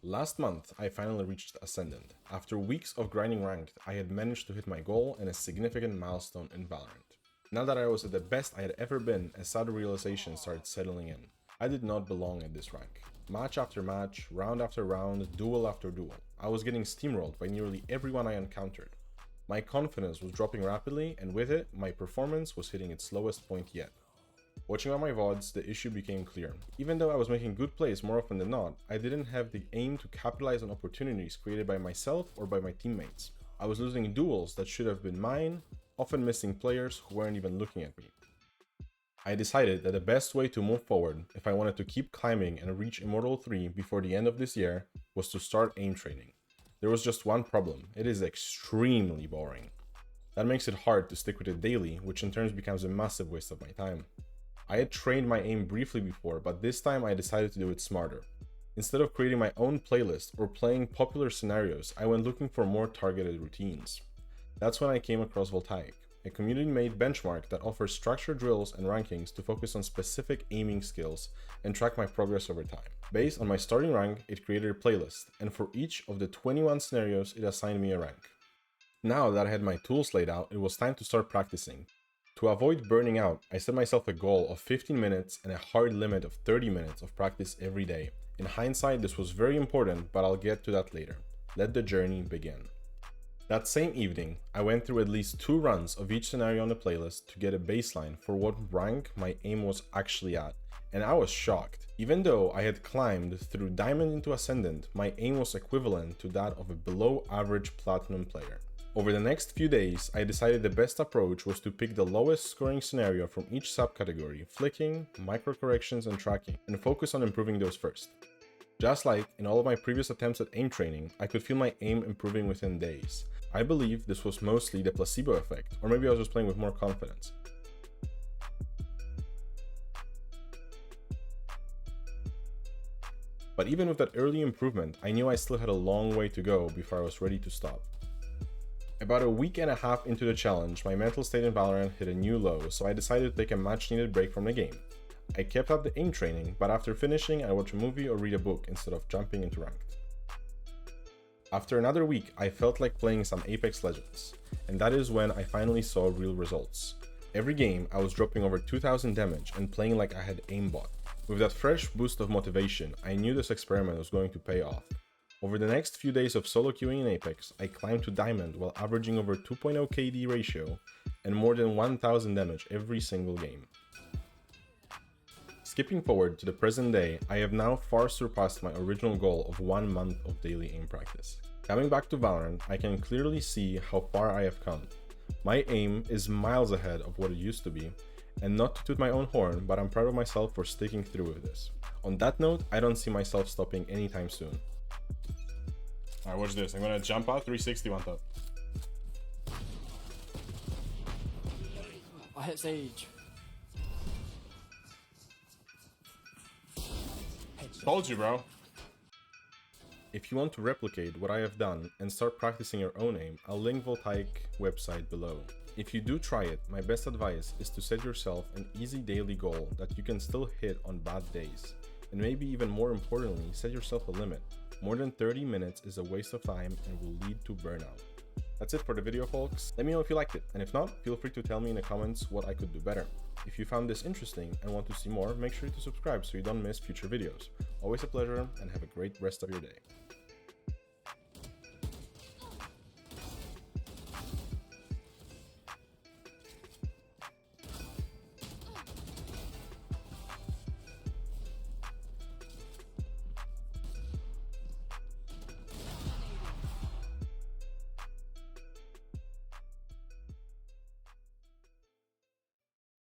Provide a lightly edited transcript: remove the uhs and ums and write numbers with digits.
Last month, I finally reached Ascendant. After weeks of grinding ranked, I had managed to hit my goal and a significant milestone in Valorant. Now that I was at the best I had ever been, a sad realization started settling in. I did not belong at this rank. Match after match, round after round, duel after duel, I was getting steamrolled by nearly everyone I encountered. My confidence was dropping rapidly, and with it, my performance was hitting its lowest point yet. Watching on my VODs, the issue became clear. Even though I was making good plays more often than not, I didn't have the aim to capitalize on opportunities created by myself or by my teammates. I was losing duels that should have been mine, often missing players who weren't even looking at me. I decided that the best way to move forward, if I wanted to keep climbing and reach Immortal 3 before the end of this year, was to start aim training. There was just one problem: it is extremely boring. That makes it hard to stick with it daily, which in turn becomes a massive waste of my time. I had trained my aim briefly before, but this time I decided to do it smarter. Instead of creating my own playlist or playing popular scenarios, I went looking for more targeted routines. That's when I came across Voltaic, a community-made benchmark that offers structured drills and rankings to focus on specific aiming skills and track my progress over time. Based on my starting rank, it created a playlist, and for each of the 21 scenarios, it assigned me a rank. Now that I had my tools laid out, it was time to start practicing. To avoid burning out, I set myself a goal of 15 minutes and a hard limit of 30 minutes of practice every day. In hindsight, this was very important, but I'll get to that later. Let the journey begin. That same evening, I went through at least 2 runs of each scenario on the playlist to get a baseline for what rank my aim was actually at, and I was shocked. Even though I had climbed through Diamond into Ascendant, my aim was equivalent to that of a below average Platinum player. Over the next few days, I decided the best approach was to pick the lowest scoring scenario from each subcategory, flicking, micro corrections, and tracking, and focus on improving those first. Just like in all of my previous attempts at aim training, I could feel my aim improving within days. I believe this was mostly the placebo effect, or maybe I was just playing with more confidence. But even with that early improvement, I knew I still had a long way to go before I was ready to stop. About a week and a half into the challenge, my mental state in Valorant hit a new low, so I decided to take a much-needed break from the game. I kept up the aim training, but after finishing, I watched a movie or read a book instead of jumping into ranked. After another week, I felt like playing some Apex Legends, and that is when I finally saw real results. Every game, I was dropping over 2000 damage and playing like I had aimbot. With that fresh boost of motivation, I knew this experiment was going to pay off. Over the next few days of solo queuing in Apex, I climbed to Diamond while averaging over 2.0 KD ratio and more than 1000 damage every single game. Skipping forward to the present day, I have now far surpassed my original goal of 1 month of daily aim practice. Coming back to Valorant, I can clearly see how far I have come. My aim is miles ahead of what it used to be, and not to toot my own horn, but I'm proud of myself for sticking through with this. On that note, I don't see myself stopping anytime soon. Alright, watch this. I'm gonna jump out 360 one top. I hit Sage. Told you, bro. If you want to replicate what I have done and start practicing your own aim, I'll link Voltaic website below. If you do try it, my best advice is to set yourself an easy daily goal that you can still hit on bad days. And maybe even more importantly, set yourself a limit. More than 30 minutes is a waste of time and will lead to burnout. That's it for the video, folks. Let me know if you liked it, and if not, feel free to tell me in the comments what I could do better. If you found this interesting and want to see more, make sure to subscribe so you don't miss future videos. Always a pleasure, and have a great rest of your day.